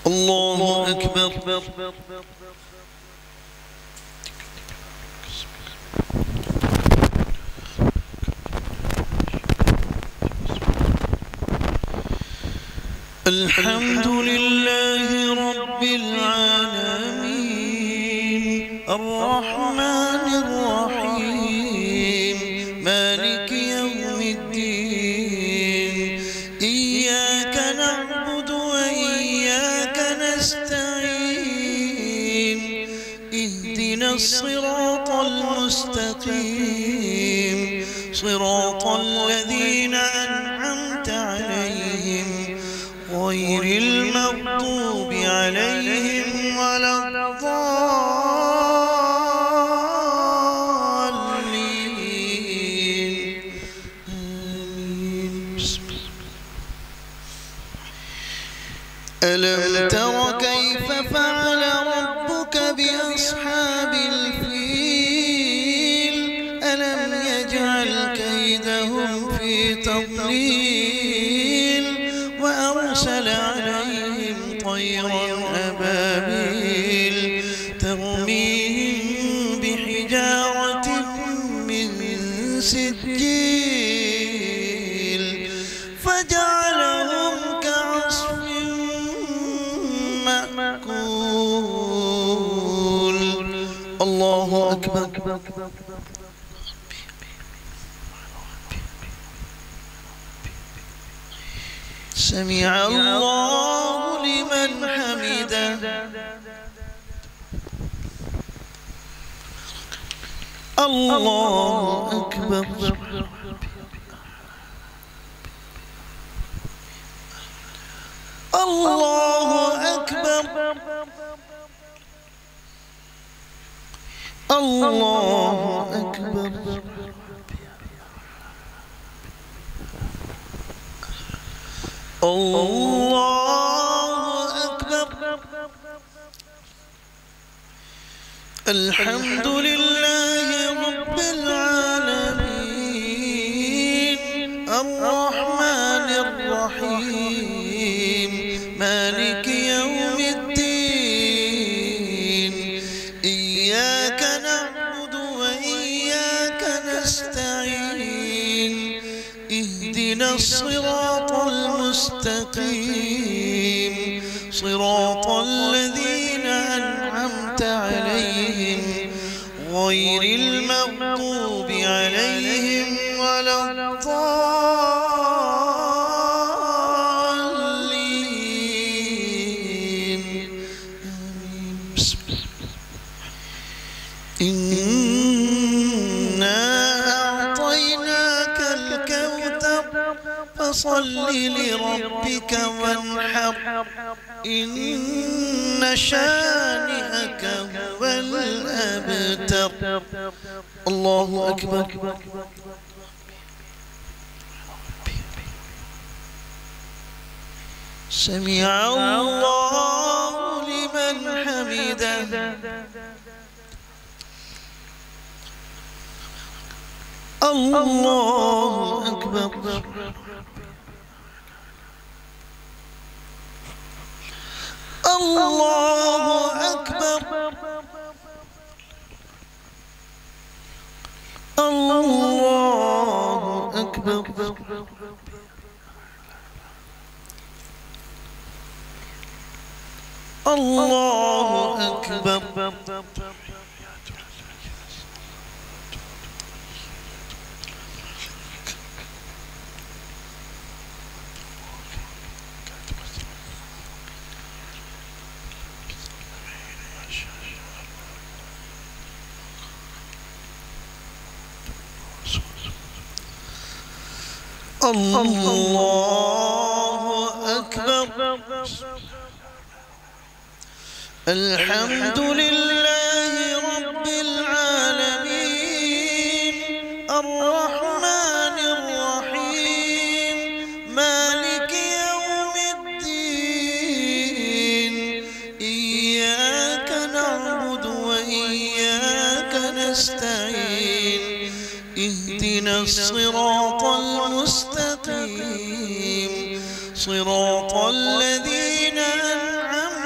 الله أكبر. الحمد لله رب العالمين الرحمن الرحيم مالك يوم الدين إياك نعبد وإياك نستعين اهدنا الصراط المستقيم صراط الذين أنعمت عليهم غير المغضوب عليهم ولا الضالين آمين. ألم تر كيف فعل ربك بأصحاب الفيل ألم يجعل كيدهم في تضليل وأرسل عليهم طيرا أبابيل ترميهم بحجارة من سجيل فجعلهم كعصف مأكول. الله أكبر. سمع الله لمن حمده. الله أكبر. الله أكبر. الله أكبر. الله أكبر. الحمد لله رب العالمين الرحمن الرحيم مالك يوم الدين إياك نعبد وإياك نستعين اهدنا الصراط المستقيم صراط الذين أنعمت عليهم غير المغضوب عليهم ولا الضالين إنا أعطيناك الكوثر فصل لربك وانحر إن شانئك هو الأبتر. الله أكبر. سمع الله لمن حمده. الله أكبر. الله أكبر. الله أكبر. الله أكبر. الله أكبر. الحمد لله رب العالمين الرحمن الرحيم مالك يوم الدين إياك نعبد وإياك نستعين اهدنا الصراط المستقيم صراط الذين أنعمت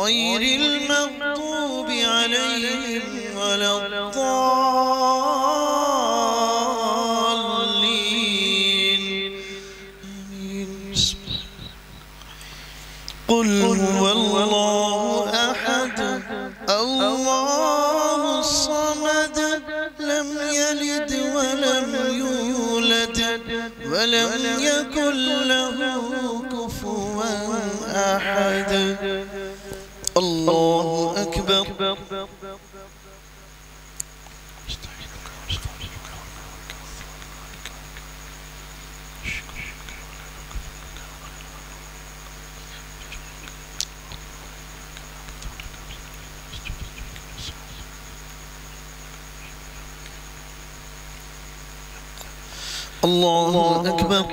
غير المغضوب عليهم ولا الضالين آمين. قل هو الله أحد الله الصمد لم يلد ولم يولد ولم يكن له كفوا أحد. الله أكبر. الله أكبر.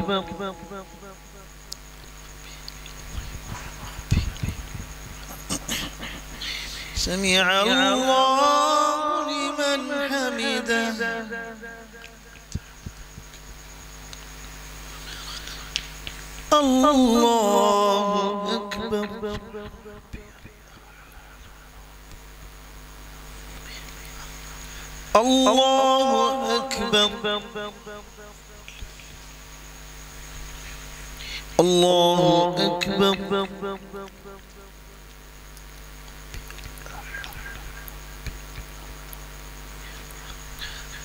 سمع الله لمن حمده. الله أكبر. الله أكبر. الله أكبر.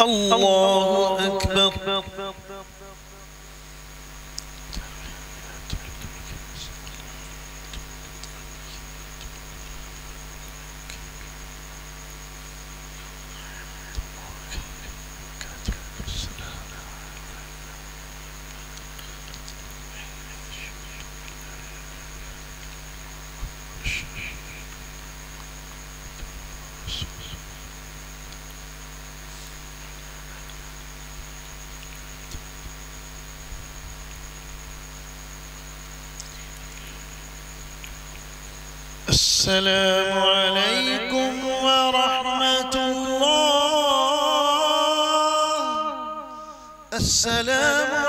الله أكبر. السلام عليكم ورحمة الله. السلام